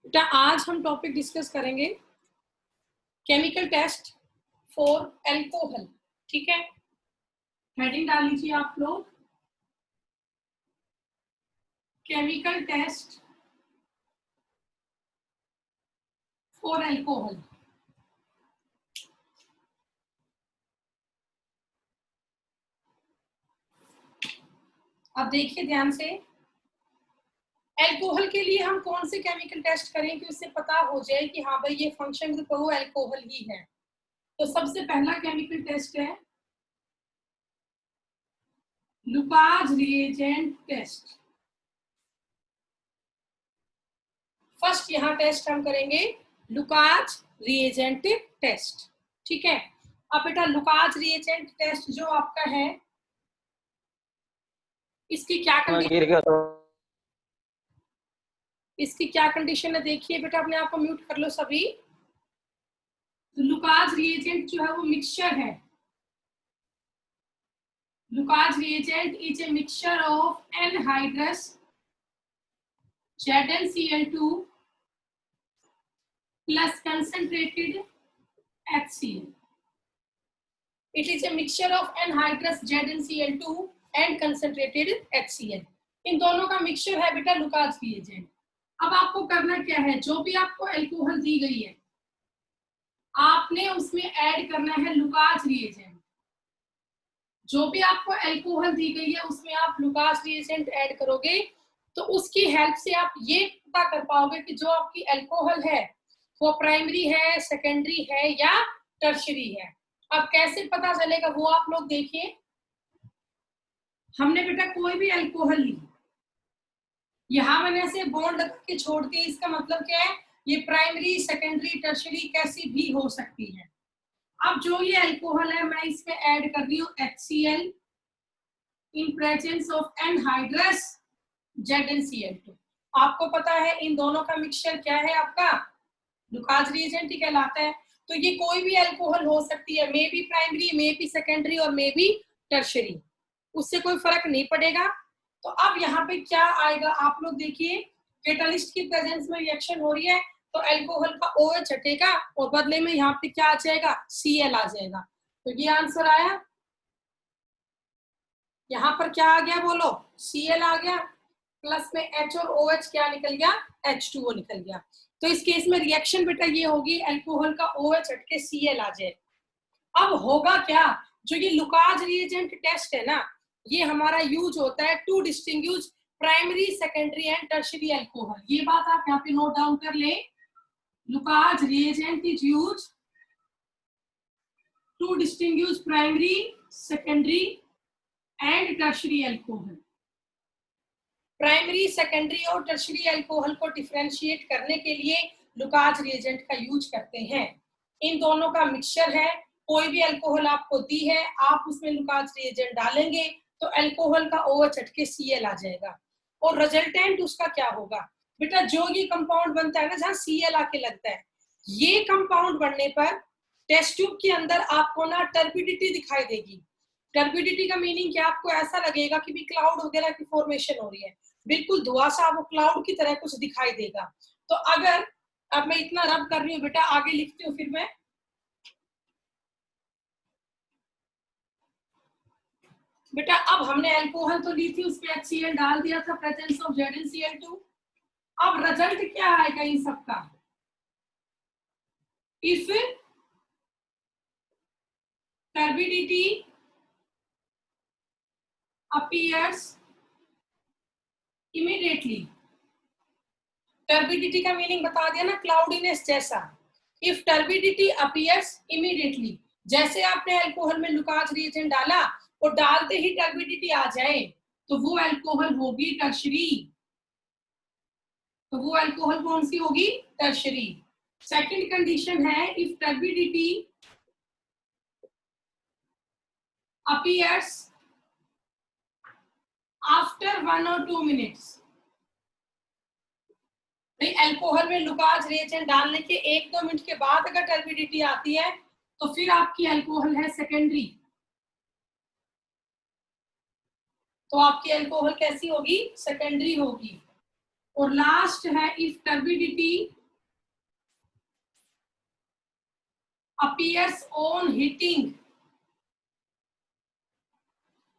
बेटा आज हम टॉपिक डिस्कस करेंगे केमिकल टेस्ट फॉर अल्कोहल। ठीक है, हेडिंग डाल लीजिए आप लोग, केमिकल टेस्ट फॉर अल्कोहल। अब देखिए ध्यान से, अल्कोहल के लिए हम कौन से केमिकल टेस्ट करें कि उससे पता हो जाए कि हाँ भाई ये फंक्शन ग्रुप वो अल्कोहल ही है। तो सबसे पहला केमिकल टेस्ट है लुकास रिएजेंट टेस्ट। फर्स्ट यहाँ टेस्ट हम करेंगे लुकास रिएजेंट टेस्ट। ठीक है, अब बेटा लुकास रिएजेंट टेस्ट जो आपका है इसकी क्या कंडीशन है देखिए बेटा, अपने आप को म्यूट कर लो सभी। तो लुकास रिएजेंट जो है वो मिक्सचर है। Lucas reagent is a mixture of anhydrous ZnCl2 plus concentrated HCl. It is a mixture of anhydrous ZnCl2 and concentrated HCl. इन दोनों का मिक्सचर है बेटा लुकास रिएजेंट। अब आपको करना क्या है, जो भी आपको अल्कोहल दी गई है आपने उसमें ऐड करना है लुकास रिएजेंट। जो भी आपको अल्कोहल दी गई है उसमें आप लुकास रिएजेंट ऐड करोगे तो उसकी हेल्प से आप ये पता कर पाओगे कि जो आपकी अल्कोहल है वो प्राइमरी है, सेकेंडरी है या टर्शरी है। अब कैसे पता चलेगा वो आप लोग देखिए। हमने बेटा कोई भी अल्कोहल ली, यहां मैंने ऐसे बॉन्ड लगा के छोड़ दिया, इसका मतलब क्या है, ये प्राइमरी, सेकेंडरी, टर्शरी कैसी भी हो सकती है। अब जो ये अल्कोहल है मैं इसमें ऐड कर रही हूँ HCl in presence of anhydrous ZnCl2। आपको पता है इन दोनों का मिक्सचर क्या है, आपका लुकास रिएजेंट ही कहलाता है। तो ये कोई भी अल्कोहल हो सकती है, may be primary, may be secondary और मे बी टर्शरी, उससे कोई फर्क नहीं पड़ेगा। तो अब यहाँ पे क्या आएगा आप लोग देखिए, कैटलिस्ट की प्रेजेंस में रिएक्शन हो रही है तो अल्कोहल का OH हटेगा और बदले में यहाँ पे क्या आ जाएगा, Cl आ जाएगा। तो ये आंसर आया। यहाँ पर क्या आ गया बोलो, Cl आ गया, प्लस में H और OH क्या निकल गया, H2O निकल गया। तो इस केस में रिएक्शन बेटा ये होगी, अल्कोहल का OH हट के Cl आ जाए। अब होगा क्या, जो ये लुकास रिएजेंट टेस्ट है ना, ये हमारा यूज होता है to distinguish primary, secondary and tertiary alcohol. ये बात आप यहाँ पे नोट डाउन कर ले। Lucas reagent is use to distinguish primary, secondary and tertiary alcohol. Primary, secondary और टर्शरी अल्कोहल को डिफरेंशिएट करने के लिए लुकास रिएजेंट का यूज करते हैं। इन दोनों का मिक्सचर है, कोई भी अल्कोहल आपको दी है आप उसमें लुकास रिएजेंट डालेंगे तो अल्कोहल का OH हट के Cl आ जाएगा। और रिजल्टेंट उसका क्या होगा बेटा, जो ये कंपाउंड बनता है ना जहाँ Cl आके लगता है, ये कंपाउंड बनने पर टेस्ट ट्यूब के अंदर आपको ना टर्बिडिटी दिखाई देगी। टर्बिडिटी का मीनिंग क्या, आपको ऐसा लगेगा कि भी क्लाउड वगैरह की फॉर्मेशन हो रही है, बिल्कुल धुआं सा वो क्लाउड की तरह कुछ दिखाई देगा। तो अगर अब मैं इतना रब कर रही हूँ बेटा, आगे लिखती हूँ फिर मैं। बेटा अब हमने अल्कोहल तो ली थी, उसमें HCl डाल दिया था, प्रेजेंस ऑफ ZnCl2। अब रिजल्ट क्या आएगा इन सबका, if turbidity appears immediately। Turbidity का मीनिंग बता दिया ना, क्लाउडीनेस जैसा। इफ टर्बिडिटी अपीयर्स इमीडिएटली, जैसे आपने अल्कोहल में लुकास रिएजेंट डाला और डालते ही टर्बिडिटी आ जाए तो वो अल्कोहल होगी टर्शरी। तो वो अल्कोहल कौन सी होगी, टर्शरी। सेकंड कंडीशन है if turbidity appears after 1 or 2 minutes। Alcohol में लुकास रिएजेंट डालने के 1-2 मिनट के बाद अगर टर्बिडिटी आती है तो फिर आपकी अल्कोहल है सेकेंडरी। तो आपकी अल्कोहल कैसी होगी, सेकेंडरी होगी। और लास्ट है if turbidity appears on heating।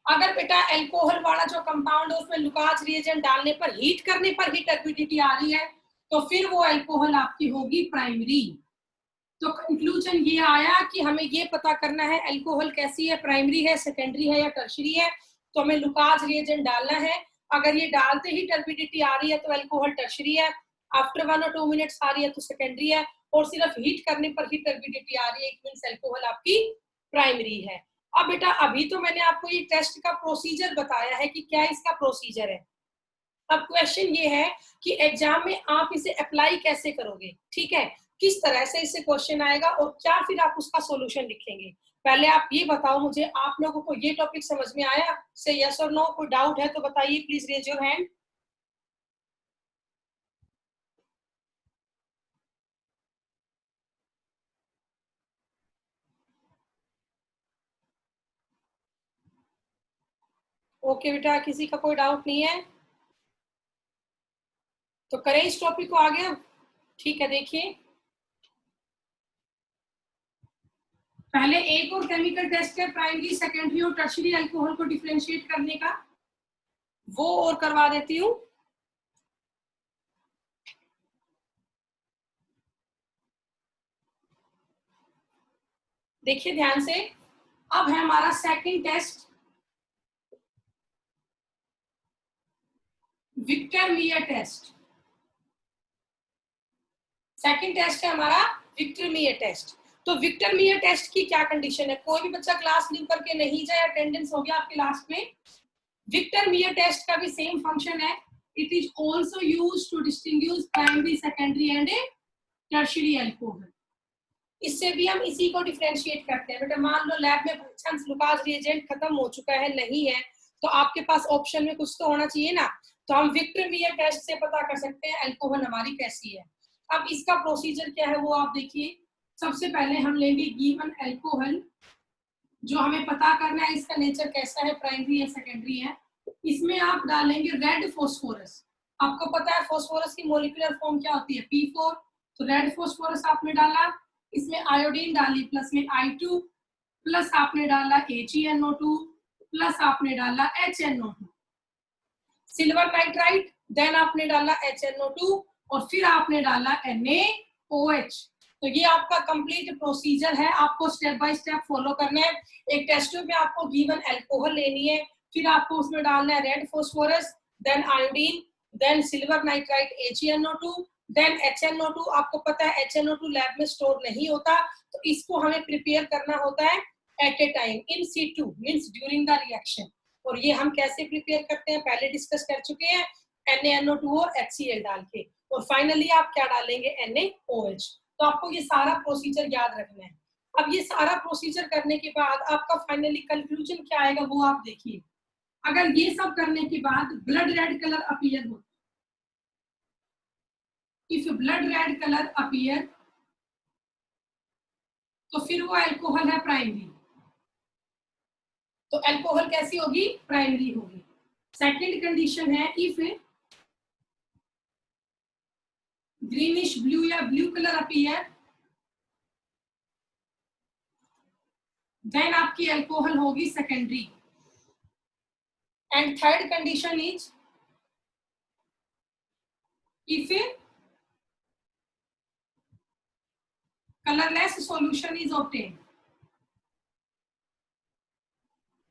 अगर बेटा अल्कोहल वाला जो कंपाउंड है उसमें लुकास रिएजेंट डालने पर, हीट करने पर ही टर्बिडिटी आ रही है, तो फिर वो अल्कोहल आपकी होगी प्राइमरी। तो कंक्लूजन ये आया कि हमें ये पता करना है अल्कोहल कैसी है, प्राइमरी है, सेकेंडरी है या टर्शरी है। तो हमें लुकास रिएजेंट डालना है। अगर ये डालते ही टर्बिडिटी आ रही है तो अल्कोहल टर्शरी है, आफ्टर 1 और 2 मिनट्स आ रही है तो सेकेंडरी है, और सिर्फ हीट करने पर ही टर्बिडिटी आ रही है, इट मींस अल्कोहल आपकी प्राइमरी है। अब बेटा अभी तो मैंने आपको ये टेस्ट का प्रोसीजर बताया है कि क्या इसका प्रोसीजर है। अब क्वेश्चन ये है कि एग्जाम में आप इसे अप्लाई कैसे करोगे, ठीक है, किस तरह से इससे क्वेश्चन आएगा और क्या फिर आप उसका सॉल्यूशन लिखेंगे। पहले आप ये बताओ मुझे, आप लोगों को ये टॉपिक समझ में आया? से यस और नो, कोई डाउट है तो बताइए, please raise your hand. Okay बेटा, किसी का कोई डाउट नहीं है तो करें इस टॉपिक को आगे। ठीक है, देखिए पहले एक और केमिकल टेस्ट है प्राइमरी, सेकेंडरी और टर्शरी अल्कोहल को डिफरेंशिएट करने का, वो और करवा देती हूँ। देखिए ध्यान से, अब है हमारा second test, Victor Meyer test. Second test है हमारा विक्टर मियर टेस्ट। तो विक्टर मियर टेस्ट की क्या कंडीशन है? कोई भी बच्चा क्लास लीव करके नहीं जाए, अटेंडेंस हो गया आपके लास्ट में। विक्टर मियर टेस्ट का भी सेम फंक्शन है, it is also used to distinguish primary, secondary and tertiary alcohol. इससे भी हम इसी को डिफरेंशिएट करते हैं। बेटा मान लो लैब में चांस लुकास रिएजेंट खत्म हो चुका है, नहीं है, तो आपके पास ऑप्शन में कुछ तो होना चाहिए ना, तो हम विक्टर मियर टेस्ट से पता कर सकते हैं अल्कोहल हमारी कैसी है। अब इसका प्रोसीजर क्या है वो आप देखिए। सबसे पहले हम लेंगे गिवन अल्कोहल, जो हमें पता करना है इसका नेचर कैसा है, प्राइमरी है सेकेंडरी है। इसमें आप डालेंगे रेड फोस्फोरस। आपको पता है फोस्फोरस की मोलिकुलर फॉर्म क्या होती है, P4। तो रेड फोस्फोरस आपने डाला, इसमें आयोडीन डाली, प्लस में I2, प्लस आपने डाला HeNO2, प्लस आपने डाला HNO2, सिल्वर नाइट्राइट, देन आपने डाला HNO2 और फिर आपने डाला NaOH। तो ये आपका कंप्लीट प्रोसीजर है, आपको स्टेप बाय स्टेप फॉलो करना है। एक टेस्ट ट्यूब में आपको गिवन अल्कोहल लेनी है, फिर आपको उसमें डालना है red phosphorus, then iodine, then silver nitrite HeNO2, then HNO2। आपको पता है HNO2 लैब में स्टोर नहीं होता, तो इसको हमें प्रिपेयर करना होता है at a time in situ, means during the reaction. और ये हम कैसे प्रिपेयर करते हैं पहले डिस्कस कर चुके हैं, NaNO2 और HCl डाल के, और फाइनली आप क्या डालेंगे, NaOH। तो आपको ये सारा प्रोसीजर याद रखना है। अब ये सारा प्रोसीजर करने के बाद आपका फाइनली कंक्लूजन क्या आएगा वो आप देखिए। अगर ये सब करने के बाद ब्लड रेड कलर अपीयर हो, if blood red colour appear, तो फिर वो अल्कोहल है प्राइमरी। तो अल्कोहल कैसी होगी, प्राइमरी होगी। सेकंड कंडीशन है इफ ग्रीनिश ब्लू या ब्लू कलर अपीयर, देन आपकी अल्कोहल होगी secondary. And third condition is if colourless solution is obtain,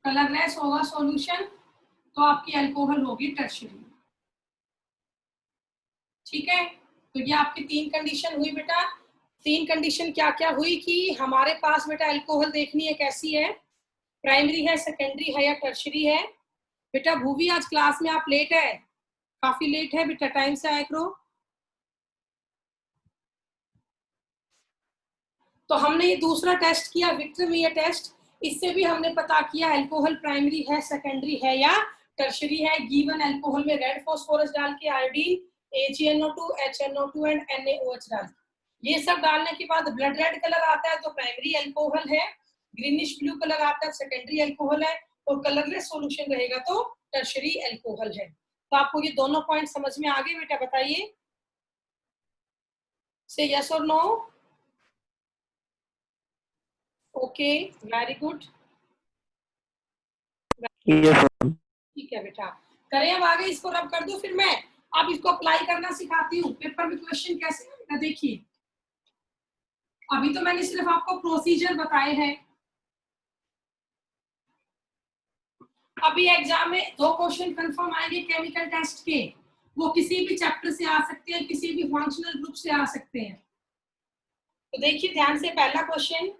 colourless होगा सॉल्यूशन तो आपकी अल्कोहल होगी टर्शियरी। ठीक है, तो ये आपकी तीन कंडीशन हुई बेटा। तीन कंडीशन क्या क्या हुई कि हमारे पास बेटा अल्कोहल देखनी है कैसी है, प्राइमरी है, सेकेंडरी है या टर्शियरी है। बेटा भूवी आज क्लास में आप लेट है, काफी लेट है बेटा, टाइम से आया करो। तो हमने ये दूसरा टेस्ट किया विक्टर मियर टेस्ट, इससे भी हमने पता किया अल्कोहल प्राइमरी है, सेकेंडरी है या टर्शियरी है। गिवन अल्कोहल में रेड फास्फोरस डाल के iodine, HeNO2, HNO2 and NaOH डाल, ये सब डालने के बाद ब्लड रेड कलर आता है तो प्राइमरी अल्कोहल है, ग्रीनिश ब्लू कलर आता है सेकेंडरी अल्कोहल है, और कलरलेस सॉल्यूशन रहेगा तो टर्शियरी अल्कोहल है। तो आपको ये दोनों पॉइंट समझ में आ गए बेटा, बताइए से यस और no. Okay, very good, yes. ठीक है बेटा। करें अब आगे, इसको रब कर दो, फिर मैं अब इसको अप्लाई करना सिखाती हूँ। पेपर में क्वेश्चन कैसे आएगा देखिए। अभी तो मैंने सिर्फ आपको प्रोसीजर बताए हैं। अभी एग्जाम में 2 क्वेश्चन कंफर्म आएंगे केमिकल टेस्ट के। वो किसी भी चैप्टर से आ सकते हैं, किसी भी फंक्शनल ग्रुप से आ सकते हैं। तो देखिए ध्यान से, पहला question,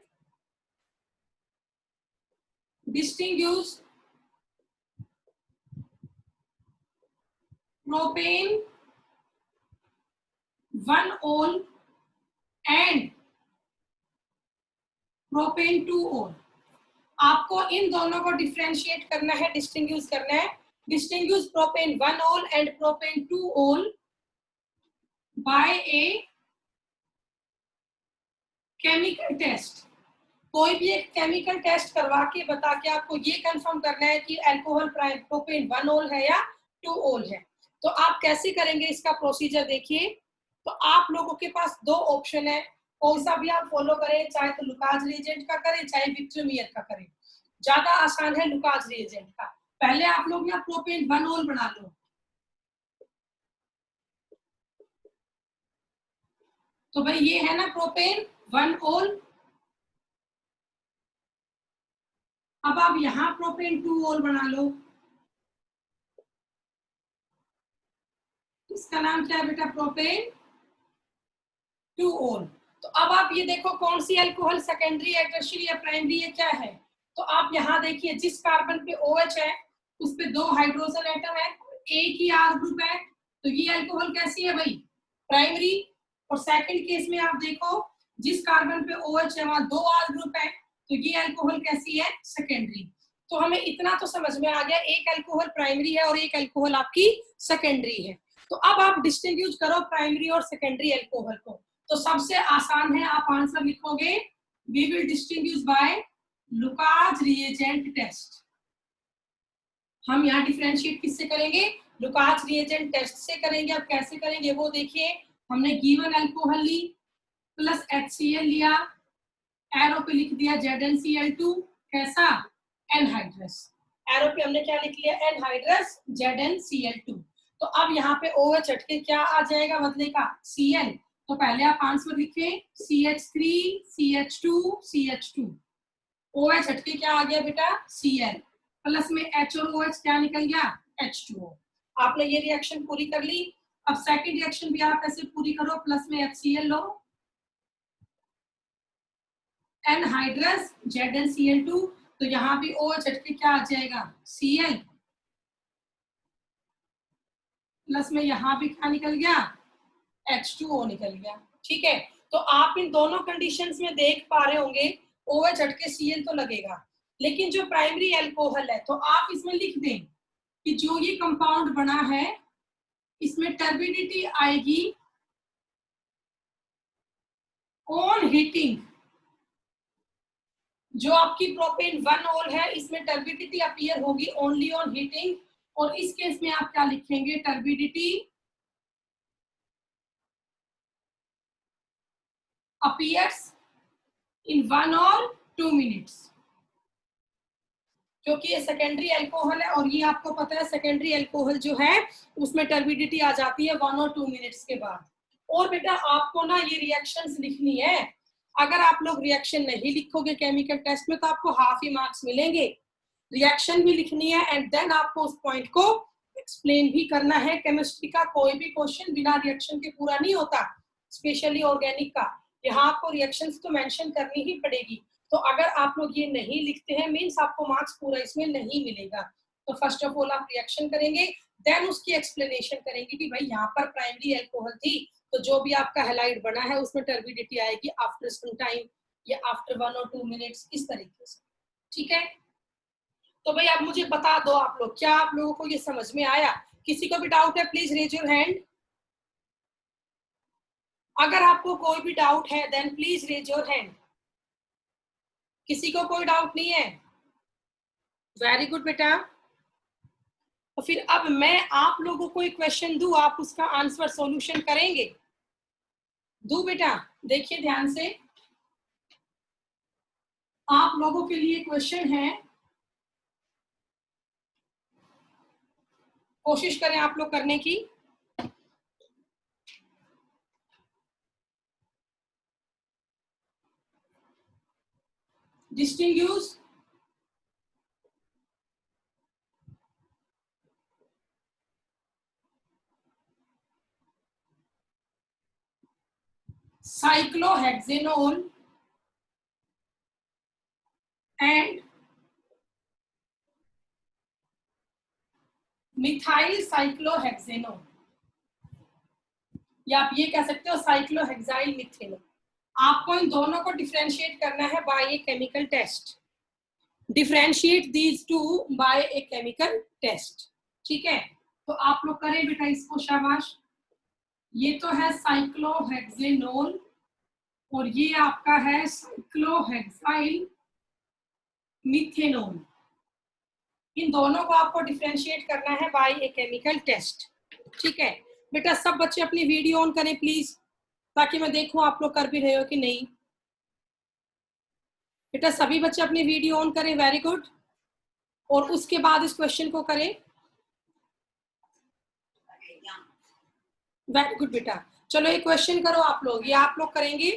distinguish propan 1-ol and propan 2-ol। आपको इन दोनों को डिफरेंशिएट करना है, डिस्टिंग्विश करना है। Distinguish propan 1-ol and propan 2-ol by a chemical test. कोई भी एक केमिकल टेस्ट करवा के बता के आपको ये कंफर्म करना है कि अल्कोहल प्रोपेन 1-ol है या 2-ol है। तो आप कैसे करेंगे इसका प्रोसीजर देखिए। तो आप लोगों के पास 2 ऑप्शन है, कौन सा भी आप फॉलो करें, चाहे तो लुकास रिएजेंट का करें, चाहे विक्टरमियर का करें। ज्यादा आसान है लुकास रिएजेंट का। पहले आप लोग ना प्रोपेन 1-ol बना लो। तो भाई ये है ना प्रोपेन 1-ol। अब आप यहाँ प्रोपेन 2-ol बना लो। इसका नाम क्या है बेटा, प्रोपेन 2-ol। तो अब आप ये देखो कौन सी अल्कोहल सेकेंडरी है, टर्शियरी या प्राइमरी है, क्या है। तो आप यहाँ देखिए, जिस कार्बन पे OH है उस पे 2 हाइड्रोजन एटम है, एक ही R ग्रुप है। तो ये अल्कोहल कैसी है भाई, प्राइमरी। और सेकंड केस में आप देखो, जिस कार्बन पे OH है वहां 2 R ग्रुप है, तो ये अल्कोहल कैसी है, सेकेंडरी। तो हमें इतना तो समझ में आ गया, एक अल्कोहल प्राइमरी है और एक अल्कोहल आपकी सेकेंडरी है। तो अब आप डिस्टिंग्विश करो प्राइमरी और सेकेंडरी अल्कोहल को। तो सबसे आसान है, आप आंसर लिखोगे, we will distinguish by Lucas reagent test. हम यहाँ डिफरेंशिएट किससे करेंगे, लुकास रिएजेंट टेस्ट से करेंगे। अब कैसे करेंगे वो देखिए। हमने गिवन अल्कोहल ली प्लस HCl लिया, एरो पे लिख दिया ZnCl2, कैसा, एनहाइड्रस। एरो पे हमने क्या लिख लिया, एनहाइड्रस ZnCl2। तो अब यहाँ पे OH हटके क्या आ जाएगा बदले का, Cl। तो पहले आप आंसर लिखें, CH3 CH2 CH2। OH हटके क्या आ गया बेटा, Cl। प्लस में H और OH क्या निकल गया, H2O। आपने ये रिएक्शन पूरी कर ली। अब सेकंड रिएक्शन भी आप ऐसे पूरी करो, प्लस में HCl लो, एनहाइड्रस ZnCl2। तो यहाँ भी OH हटके क्या आ जाएगा, Cl। प्लस में यहाँ भी क्या निकल गया, H2O निकल गया। ठीक है, तो आप इन दोनों कंडीशंस में देख पा रहे होंगे, OH हटके Cl तो लगेगा, लेकिन जो प्राइमरी अल्कोहल है तो आप इसमें लिख दें कि जो ये कंपाउंड बना है इसमें टर्बिडिटी आएगी ऑन हीटिंग। जो आपकी प्रोपेन 1-ol है इसमें टर्बिडिटी अपीयर होगी ओनली ऑन हीटिंग। और इस केस में आप क्या लिखेंगे, turbidity appears in 1 or 2 minutes। क्योंकि ये सेकेंडरी अल्कोहल है और ये आपको पता है सेकेंडरी अल्कोहल जो है उसमें टर्बिडिटी आ जाती है 1 or 2 मिनट्स के बाद। और बेटा आपको ना ये रिएक्शंस लिखनी है। अगर आप लोग रिएक्शन नहीं लिखोगे केमिकल टेस्ट में तो आपको हाफ ही मार्क्स मिलेंगे। रिएक्शन भी लिखनी है एंड देन आपको उस पॉइंट को एक्सप्लेन भी करना है। केमिस्ट्री का कोई भी क्वेश्चन बिना रिएक्शन के पूरा नहीं होता, स्पेशली ऑर्गेनिक का। यहाँ आपको रिएक्शंस तो मेंशन करनी ही पड़ेगी। तो अगर आप लोग ये नहीं लिखते हैं मीन्स आपको मार्क्स पूरा इसमें नहीं मिलेगा। तो फर्स्ट ऑफ ऑल आप रिएक्शन करेंगे, देन उसकी एक्सप्लेनेशन करेंगे कि भाई यहाँ पर प्राइमरी अल्कोहल थी तो जो भी आपका हैलाइड बना है उसमें टर्बिडिटी आएगी आफ्टर सम टाइम या आफ्टर 1 or 2 मिनट्स, इस तरीके से। ठीक है, तो भाई अब मुझे बता दो आप लोग, क्या आप लोगों को ये समझ में आया। किसी को भी डाउट है प्लीज रेज योर हैंड। अगर आपको कोई भी डाउट है then please raise your hand. किसी को कोई डाउट नहीं है, वेरी गुड बेटा। तो फिर अब मैं आप लोगों को एक क्वेश्चन दूं, आप उसका आंसर सॉल्यूशन करेंगे। दू बेटा, देखिए ध्यान से। आप लोगों के लिए क्वेश्चन है, कोशिश करें आप लोग करने की। Distinguish cyclohexanol and methyl cyclohexanol, या आप ये कह सकते हो साइक्लोहेक्साइल मिथेनोल। आपको इन दोनों को डिफरेंशिएट करना है by a chemical test. Differentiate these two by a chemical test. ठीक है, तो आप लोग करें बेटा इसको, शाबाश। ये तो है साइक्लोहेक्सेनोल और ये आपका है साइक्लोहेक्साइल मिथेनोल। इन दोनों को आपको डिफरेंशिएट करना है बाय ए केमिकल टेस्ट। ठीक है बेटा, सब बच्चे अपनी वीडियो ऑन करें प्लीज, ताकि मैं देखूं आप लोग कर भी रहे हो कि नहीं। बेटा सभी बच्चे अपनी वीडियो ऑन करें, वेरी गुड। और उसके बाद इस क्वेश्चन को करें, वेरी गुड बेटा। चलो एक क्वेश्चन करो आप लोग, ये आप लोग करेंगे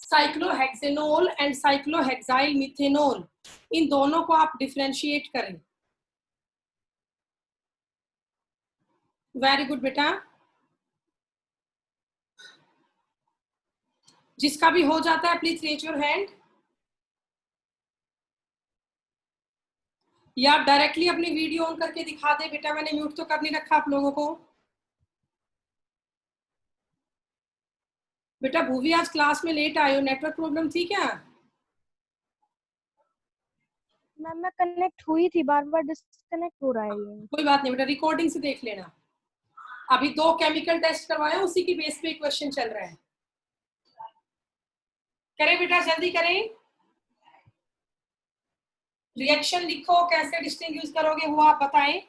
साइक्लोहेक्सेनोल एंड साइक्लोहेक्साइल मिथेनोल, इन दोनों को आप डिफरेंशिएट करें। वेरी गुड बेटा, जिसका भी हो जाता है प्लीज रेज योर हैंड, या डायरेक्टली अपनी वीडियो ऑन करके दिखा दे। बेटा मैंने म्यूट तो कर नहीं रखा आप लोगों को। बेटा भूवी आज क्लास में लेट आए हो, नेटवर्क प्रॉब्लम थी क्या? मैम मैं कनेक्ट हुई थी, बार बार डिस्कनेक्ट हो रहा है ये। कोई बात नहीं बेटा, रिकॉर्डिंग से देख लेना। अभी 2 केमिकल टेस्ट करवाए, उसी की बेस पे क्वेश्चन चल रहा है। करें बेटा, जल्दी करें। रिएक्शन लिखो, कैसे डिस्टिंग्विश करोगे वो आप बताएं।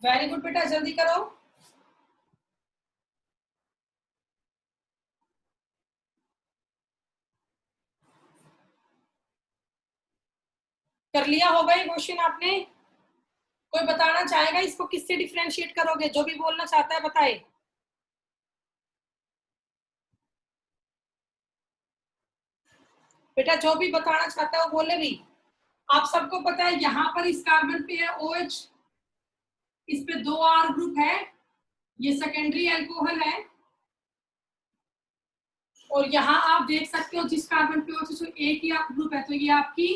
वेरी गुड बेटा, जल्दी करो। कर लिया होगा ये क्वेश्चन आपने? कोई बताना चाहेगा इसको किससे डिफरेंशिएट करोगे? जो भी बोलना चाहता है बताए। बेटा जो भी बताना चाहता है वो बोले भी। आप सबको पता है यहाँ पर इस कार्बन पे है OH, इस पे 2 R ग्रुप है, ये सेकेंडरी एल्कोहल है। और यहाँ आप देख सकते हो जिस कार्बन पे OH एक ही आप ग्रुप है, तो ये आपकी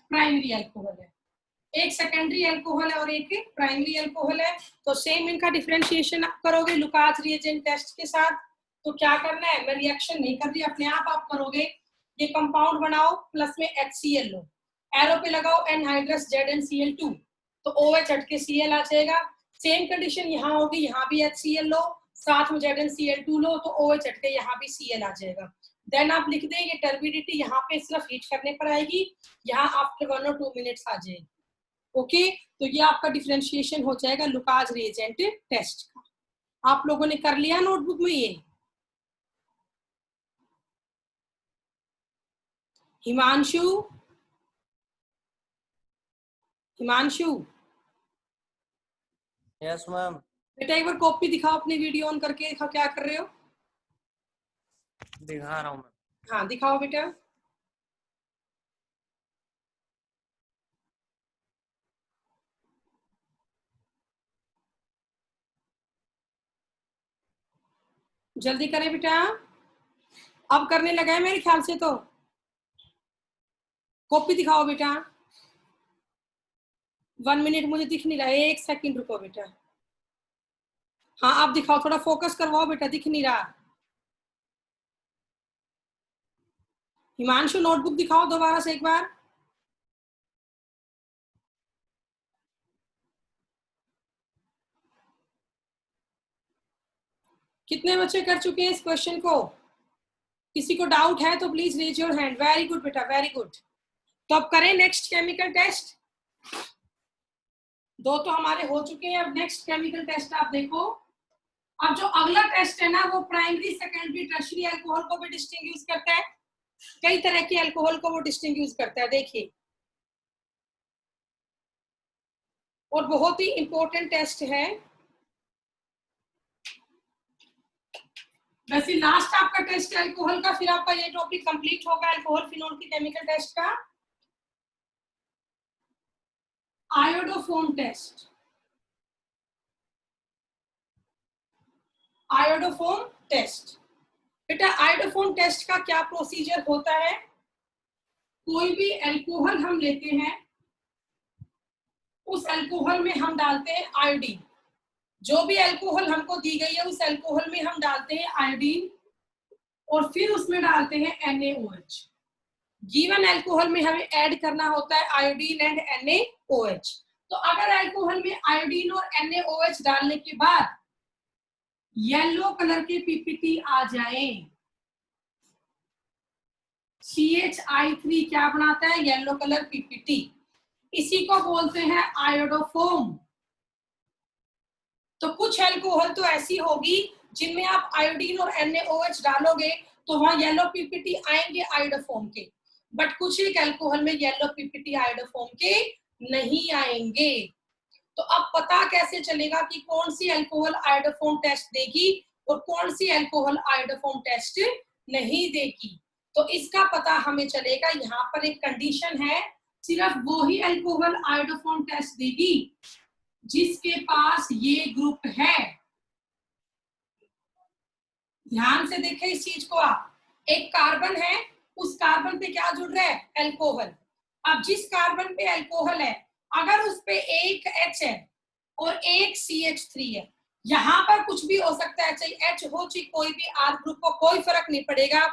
प्राइमरी एल्कोहल है। एक सेकेंडरी एल्कोहल है और एक प्राइमरी एल्कोहल है। तो सेम इनका डिफरेंशिएशन आप करोगे लुकास रिएजेंट टेस्ट के साथ। तो क्या करना है, मैं रिएक्शन नहीं कर रही, अपने आप करोगे। ये कंपाउंड बनाओ, प्लस में HCl लो, एरो पे लगाओ एनहाइड्रस ZnCl2, तो OH हट के Cl आ जाएगा। सेम कंडीशन यहाँ होगी, यहाँ भी HCl लो, साथ में ZnCl2 लो, तो OH हट के यहाँ भी Cl आ जाएगा। देन आप लिख दें ये टर्बिडिटी यहाँ पे सिर्फ हीट करने पर आएगी, यहाँ आफ्टर 1 और 2 मिनट्स आ जाएगी। ओके तो ये आपका डिफरेंशिएशन हो जाएगा लुकास रिएजेंट टेस्ट का। आप लोगों ने कर लिया नोटबुक में ये? Himanshu, Himanshu yes ma'am. बेटा एक बार कॉपी दिखाओ अपनी वीडियो ऑन करके, दिखाओ क्या कर रहे हो। दिखा रहा हूँ मैम। हाँ दिखाओ बेटा। जल्दी करें बेटा, अब करने लगा है मेरे ख्याल से। तो कॉपी दिखाओ बेटा। 1 मिनट मुझे दिख नहीं रहा है, 1 सेकंड रुको बेटा। हाँ आप दिखाओ, थोड़ा फोकस करवाओ बेटा, दिख नहीं रहा। हिमांशु नोटबुक दिखाओ दोबारा से एक बार। कितने बच्चे कर चुके हैं इस क्वेश्चन को? किसी को डाउट है तो please raise your hand. Very good बेटा, वेरी गुड। तो अब करें नेक्स्ट केमिकल टेस्ट। 2 तो हमारे हो चुके हैं, अब नेक्स्ट केमिकल टेस्ट आप देखो। अब जो अगला टेस्ट है ना वो प्राइमरी सेकेंडरी टर्शियरी अल्कोहल को भी डिस्टिंग्विश करता है, कई तरह के अल्कोहल को वो डिस्टिंग्विश करता है। देखिए, और बहुत ही इंपॉर्टेंट टेस्ट है। वैसे लास्ट आपका टेस्ट है अल्कोहल का, फिर आपका ये टॉपिक कंप्लीट होगा अल्कोहल फिनोल की केमिकल टेस्ट का। आयोडोफोम टेस्ट, आयोडोफोम टेस्ट। बेटा आयोडोफोम टेस्ट का क्या प्रोसीजर होता है? कोई भी अल्कोहल हम लेते हैं, उस अल्कोहल में हम डालते हैं आयोडीन। जो भी अल्कोहल हमको दी गई है उस अल्कोहल में हम डालते हैं आयोडीन और फिर उसमें डालते हैं NaOH। गिवन अल्कोहल में हमें ऐड करना होता है आयोडीन एंड NaOH। तो अगर अल्कोहल में आयोडीन और NaOH डालने के बाद येलो कलर के पीपीटी आ जाए, CHI3 क्या बनाता है? Yellow colour PPT. इसी को बोलते हैं आयोडोफोम। तो कुछ अल्कोहल तो ऐसी होगी जिनमें आप आयोडीन और NaOH डालोगे तो वहां येलो पीपीटी आएंगे आयोडोफोम के, बट कुछ एक अल्कोहल में येलो पीपीटी आयोडोफोम के नहीं आएंगे। तो अब पता कैसे चलेगा कि कौन सी अल्कोहल आयोडोफोम टेस्ट देगी और कौन सी अल्कोहल आयोडोफोम टेस्ट नहीं देगी? तो इसका पता हमें चलेगा, यहाँ पर एक कंडीशन है, सिर्फ वो ही अल्कोहल आयोडोफोम टेस्ट देगी जिसके पास ये ग्रुप है। ध्यान से देखें इस चीज को आप, एक कार्बन है, उस कार्बन पे क्या जुड़ रहा है? अल्कोहल। अब जिस कार्बन पे अल्कोहल है, अगर उस पे एक H है और एक CH3 है, यहाँ पर कुछ भी हो सकता है, चाहे H हो चाहे कोई भी R ग्रुप को, कोई फर्क नहीं पड़ेगा।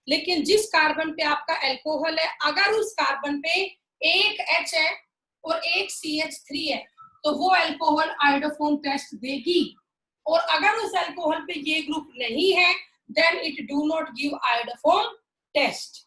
लेकिन जिस कार्बन पे आपका अल्कोहल है, अगर उस कार्बन पे एक H है और एक CH3 है, तो वो अल्कोहल आयोडोफोम टेस्ट देगी। और अगर उस अल्कोहल पे ये ग्रुप नहीं है, then it do not give iodoform test.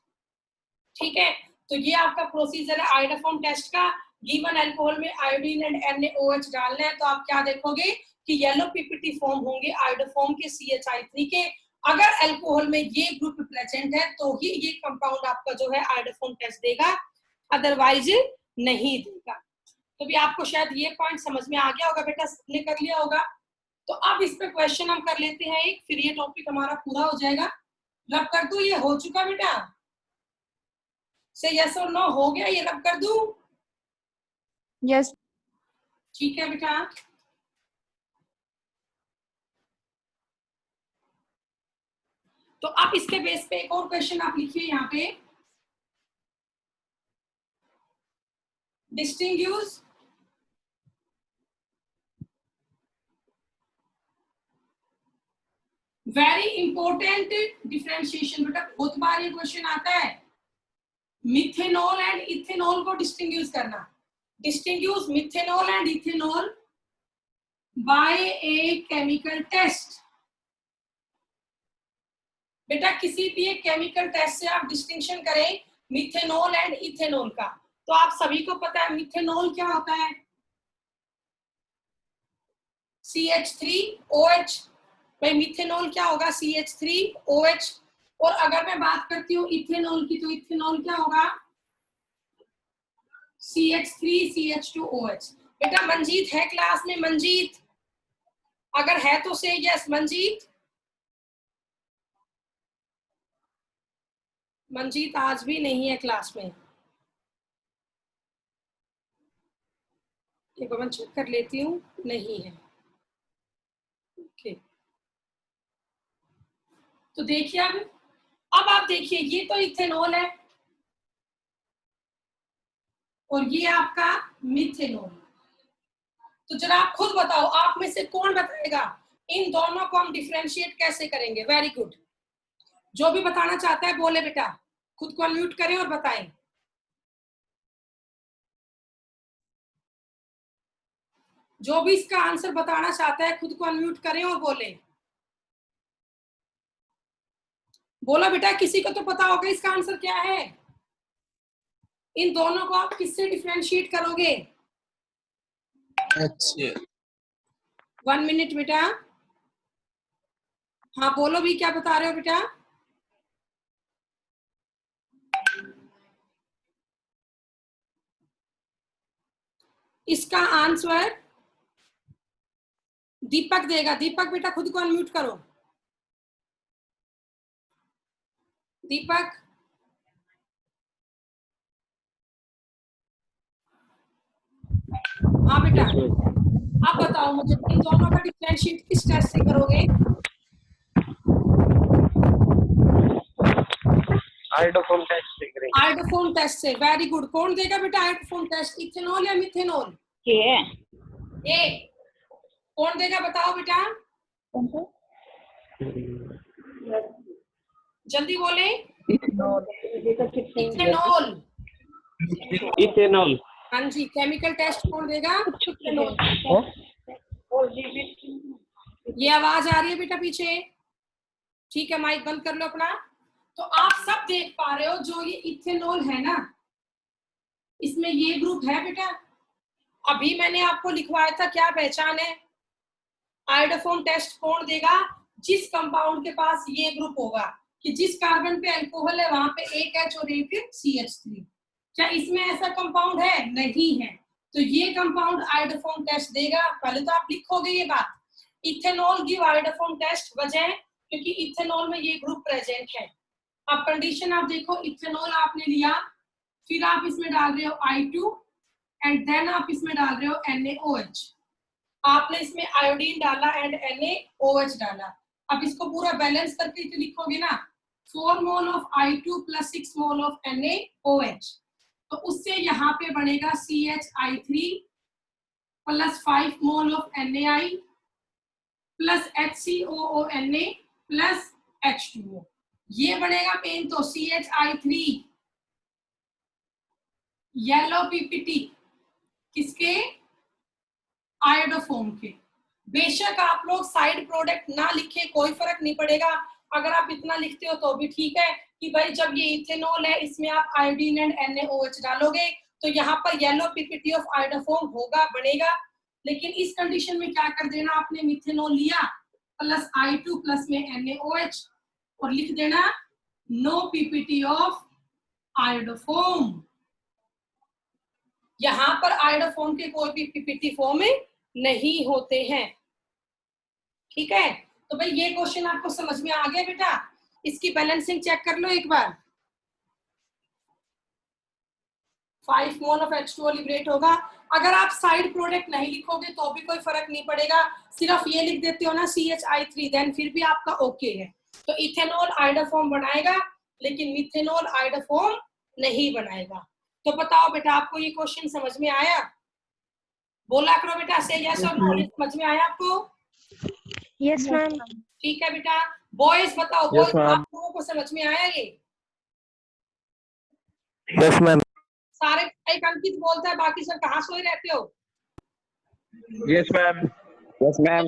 ठीक है, तो ये आपका प्रोसीजर है आयोडोफोम टेस्ट का। गिवन अल्कोहल में आयोडीन एंड NaOH डालना है तो आप क्या देखोगे कि येलो पीपीटी फॉर्म होंगे आयोडोफोम के CHI3 के। अगर अल्कोहल में ये ग्रुप प्रेजेंट है तो ही ये कंपाउंड आपका जो है आयोडोफोम टेस्ट देगा, अदरवाइज नहीं देगा। तो भी आपको शायद ये पॉइंट समझ में आ गया होगा बेटा, सबने कर लिया होगा। तो अब इस पे क्वेश्चन हम कर लेते हैं एक, फिर ये टॉपिक हमारा पूरा हो जाएगा। रब कर दू, ये हो चुका बेटा? से यस और नो हो गया? ये रब कर दू? यस। ठीक है बेटा। तो आप इसके बेस पे एक और क्वेश्चन आप लिखिए यहाँ पे, डिस्टिंग्विश वेरी इंपॉर्टेंट डिफरेंशिएशन। बेटा बहुत बार ये क्वेश्चन आता है, मिथेनॉल एंड इथेनॉल को डिस्टिंग्विश करना। Distinguish methanol and ethanol by a chemical test. बेटा किसी भी एक केमिकल टेस्ट से आप डिस्टिंक्शन करें मिथेनॉल एंड इथेनॉल का, तो आप सभी को पता है मिथेनॉल क्या होता है? CH3OH। भाई मिथेनॉल क्या होगा? CH3OH। और अगर मैं बात करती हूँ इथेनॉल की, तो इथेनॉल क्या होगा? CH3CH2OH। बेटा मंजीत है क्लास में? मंजीत अगर है तो से यस। मंजीत, मंजीत आज भी नहीं है क्लास में, एक बार मैं चेक कर लेती हूँ, नहीं है। ओके, तो देखिए अब आप देखिए, ये तो इथेनॉल है और ये आपका मिथेनॉल। तो जरा आप खुद बताओ, आप में से कौन बताएगा इन दोनों को हम डिफरेंशिएट कैसे करेंगे? वेरी गुड, जो भी बताना चाहता है बोले बेटा, खुद को अनम्यूट करें और बताएं। जो भी इसका आंसर बताना चाहता है खुद को अनम्यूट करें और बोले। बोला बेटा, किसी को तो पता होगा इसका आंसर क्या है। इन दोनों को आप किससे डिफरेंशिएट करोगे? अच्छा 1 मिनट बेटा। हाँ बोलो भी, क्या बता रहे हो बेटा? इसका आंसर दीपक देगा। दीपक बेटा खुद को अनम्यूट करो। दीपक, हाँ बेटा, आप बताओ मुझे इन दोनों का डिफरेंशिएट किस टेस्ट से करोगे? आयोडोफोम टेस्ट से करेंगे। आयोडोफोम टेस्ट से। Very good. कौन देगा बेटा आयोडोफोम टेस्ट, इथेनॉल या मिथेनॉल? ए कौन देगा बताओ बेटा, जल्दी बोले। इथेनॉल। इथेनॉल। हाँ जी, केमिकल टेस्ट कौन देगा? इथेनॉल। ये आवाज आ रही है बेटा पीछे? ठीक है, माइक बंद कर लो अपना। तो आप सब देख पा रहे हो जो ये इथेनॉल है ना, इसमें ये ग्रुप है बेटा। अभी मैंने आपको लिखवाया था, क्या पहचान है? आयोडोफोम टेस्ट कौन देगा? जिस कंपाउंड के पास ये ग्रुप होगा कि जिस कार्बन पे अल्कोहल है वहां पे एक H और एक CH3। क्या इसमें ऐसा कंपाउंड है? नहीं है। तो ये कंपाउंड आयोडोफोम टेस्ट देगा। पहले तो आप लिखोगे ये बात, इथेनॉल गिव आयोडोफोम टेस्ट। वजह क्योंकि इथेनॉल में ये ग्रुप प्रेजेंट है। अब कंडीशन आप देखो, इथेनॉल आपने लिया, फिर आप इसमें डाल रहे हो I2 एंड देन आप इसमें डाल रहे हो NaOH। आपने इसमें आयोडीन डाला एंड NaOH डाला। अब इसको पूरा बैलेंस करके तो लिखोगे ना, 4 mole of I2 plus 6 mole of NaOH। तो उससे यहाँ पे बनेगा CHI3 plus 5 mole of NaI plus HCOONa plus H2O। ये बनेगा मेन तो CHI3 येलो पीपीटी किसके? आयोडोफोम के। बेशक आप लोग साइड प्रोडक्ट ना लिखे, कोई फर्क नहीं पड़ेगा। अगर आप इतना लिखते हो तो भी ठीक है कि भाई जब ये इथेनॉल है इसमें आप आयोडीन एंड NaOH डालोगे तो यहाँ पर येलो पीपीटी ऑफ आयोडोफोम होगा, बनेगा। लेकिन इस कंडीशन में क्या कर देना आपने, मिथेनॉल लिया प्लस I2 प्लस में NaOH और लिख देना नो पीपीटी ऑफ आयोडोफोम। यहाँ पर आयोडोफोम के कोई भी पीपीटी फॉर्म में नहीं होते हैं। ठीक है, तो भाई ये क्वेश्चन आपको समझ में आ गया बेटा? इसकी बैलेंसिंग चेक कर लो एक बार। 5 मोल ऑफ H2O लिबरेट होगा। अगर आप साइड प्रोडक्ट नहीं लिखोगे तो भी कोई फर्क नहीं पड़ेगा, सिर्फ ये लिख देते हो ना CHI3, देन फिर भी आपका ओके है। तो इथेनॉल आयोडोफोम बनाएगा लेकिन मिथेनॉल आयोडोफोम नहीं बनाएगा। तो बताओ बेटा, आपको ये क्वेश्चन समझ में आया? बोला करो बेटा से यस और नो। समझ में आया आपको? Yes ma'am. ठीक है बेटा। बॉयज बताओ, बॉयज आप लोगों को समझ में आया ये? Yes ma'am. सारे एक अंकित बोलता है, बाकी सब कहाँ सोए रहते हो? Yes ma'am. Yes ma'am.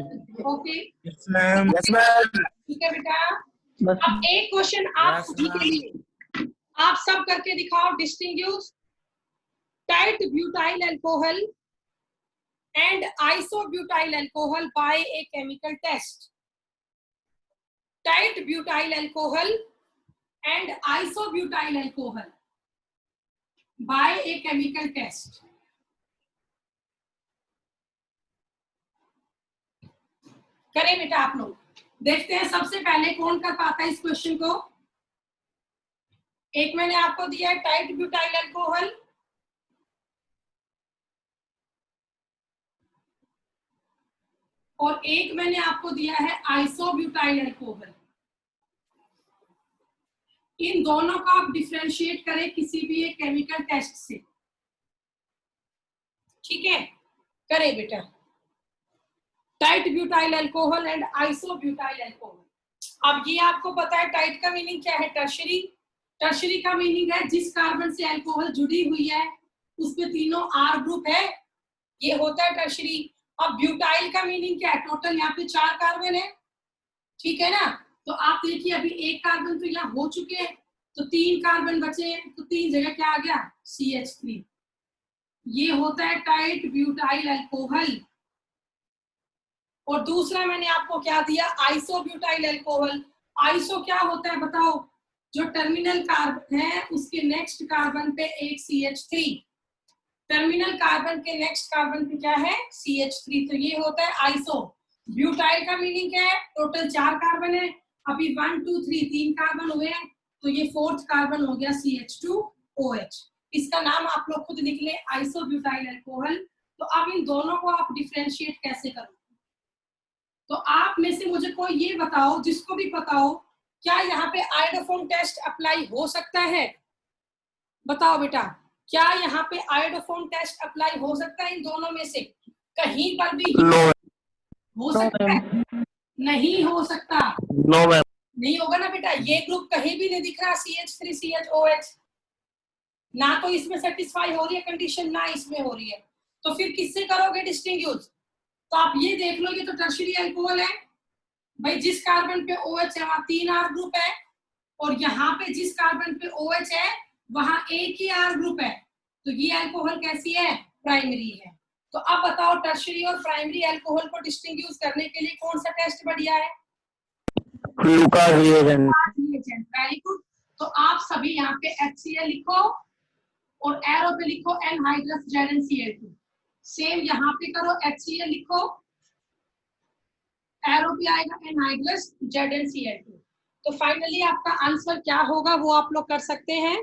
Okay, yes ma'am. Yes ma'am. ठीक है बेटा। अब एक क्वेश्चन आप सभी के लिए, आप सब करके दिखाओ। Distinguish tight butyl alcohol and isobutyl alcohol by a chemical test. Tight butyl alcohol and isobutyl alcohol by a chemical test. करें बेटा आप लोग। देखते हैं सबसे पहले कौन कर पाता है इस क्वेश्चन को। एक मैंने आपको दिया है टाइट ब्यूटाइल अल्कोहल, और एक मैंने आपको दिया है आइसोब्यूटाइल अल्कोहल। इन दोनों का आप डिफरेंशिएट करें किसी भी एक केमिकल टेस्ट से। ठीक है, करें बेटा। Tight butyl alcohol and isobutyl alcohol. अब ये आपको पता है टाइट का मीनिंग क्या है? टर्शरी। टर्शरी का मीनिंग है जिस कार्बन से अल्कोहल जुड़ी हुई है उसमें तीनों R ग्रुप है, ये होता है टर्शरी। अब ब्यूटाइल का मीनिंग क्या है? टोटल यहाँ पे 4 कार्बन है, ठीक है ना? तो आप देखिए अभी एक कार्बन तो यहाँ हो चुके हैं, तो 3 कार्बन बचे हैं, तो 3 जगह क्या आ गया? CH3। ये होता है टाइट ब्यूटाइल अल्कोहल। और दूसरा मैंने आपको क्या दिया, आइसोब्यूटाइल अल्कोहल। आइसो क्या होता है बताओ, जो टर्मिनल कार्बन है उसके नेक्स्ट कार्बन पे एक CH3, टर्मिनल कार्बन के नेक्स्ट कार्बन पे क्या है, CH3, तो ये होता है आइसो। ब्यूटाइल का मीनिंग क्या है, टोटल 4 कार्बन है, अभी 1 2 3 3 कार्बन हुए हैं, तो ये 4th कार्बन हो गया CH2OH। इसका नाम आप लोग खुद लिख ले, आइसोब्यूटाइल अल्कोहल। तो अब इन दोनों को आप डिफरेंशिएट कैसे करोगे? तो आप में से मुझे कोई ये बताओ, जिसको भी पता हो, क्या यहाँ पे आयोडोफोन टेस्ट अप्लाई हो सकता है? बताओ बेटा, क्या यहाँ पे आयोडोफोन टेस्ट अप्लाई हो सकता है इन दोनों में से कहीं पर भी? हो सकता है? नहीं हो सकता। No ma'am. नहीं होगा ना बेटा, ये ग्रुप कहीं भी नहीं दिख रहा, CH3CHOH, ना तो इसमें सेटिस्फाई हो रही है कंडीशन, ना इसमें हो रही है, तो फिर किससे करोगे डिस्टिंग्विश? तो आप ये देख लो, ये तो टर्शियरी अल्कोहल है भाई, जिस कार्बन पे OH है वहां 3 R ग्रुप है, और यहाँ पे जिस कार्बन पे OH है वहां एक ही R ग्रुप है, तो ये अल्कोहल कैसी है, प्राइमरी है। तो अब बताओ, टर्शियरी और प्राइमरी अल्कोहल को डिस्टिंग्विश करने के लिए कौन सा टेस्ट बढ़िया है? Lucas reagent. Very good. तो आप सभी यहाँ पे HCl लिखो और एरो पे लिखो एनहाइड्रस ZnCl2। सेम यहाँ पे करो, HCl लिखो, एरो पे आएगा एनहाइड्रस ZnCl2। तो फाइनली आपका आंसर क्या होगा वो आप लोग कर सकते हैं।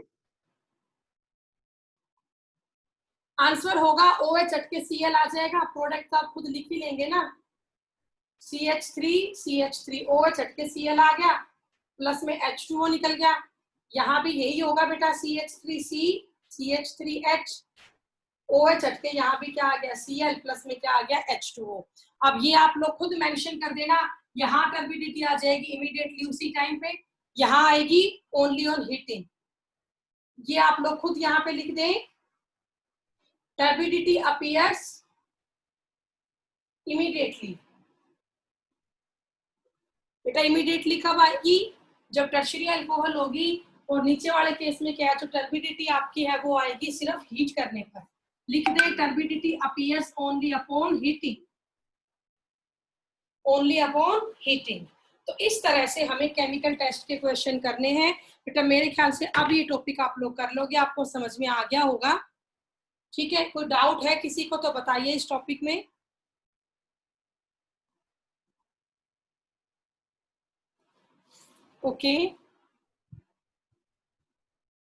आंसर होगा OH हट के Cl आ जाएगा, प्रोडक्ट तो आप खुद लिख ही लेंगे ना, CH3 OH हट के Cl आ गया, प्लस में H2O निकल गया। यहाँ भी यही होगा बेटा, CH3C CH3H, OH हट के यहाँ भी क्या आ गया, Cl, प्लस में क्या आ गया, H2O। अब ये आप लोग खुद मेंशन कर देना, यहाँ टर्बिडिटी आ जाएगी इमीडिएटली उसी टाइम पे, यहाँ आएगी ओनली ऑन हीटिंग, ये आप लोग खुद यहाँ पे लिख दें, टर्बिडिटी अपीयर्स इमीडिएटली। बेटा इमीडिएटली कब आएगी, जब टर्शियरी अल्कोहल होगी, और नीचे वाले केस में क्या है, जो टर्बिडिटी आपकी है वो आएगी सिर्फ हीट करने पर। लिख दे, turbidity appears only upon heating, only upon heating. तो इस तरह से हमें केमिकल टेस्ट के क्वेश्चन करने हैं बेटा। मेरे ख्याल से अब ये टॉपिक आप लोग कर लोगे, आपको समझ में आ गया होगा, ठीक है? कोई डाउट है किसी को तो बताइए इस टॉपिक में। ओके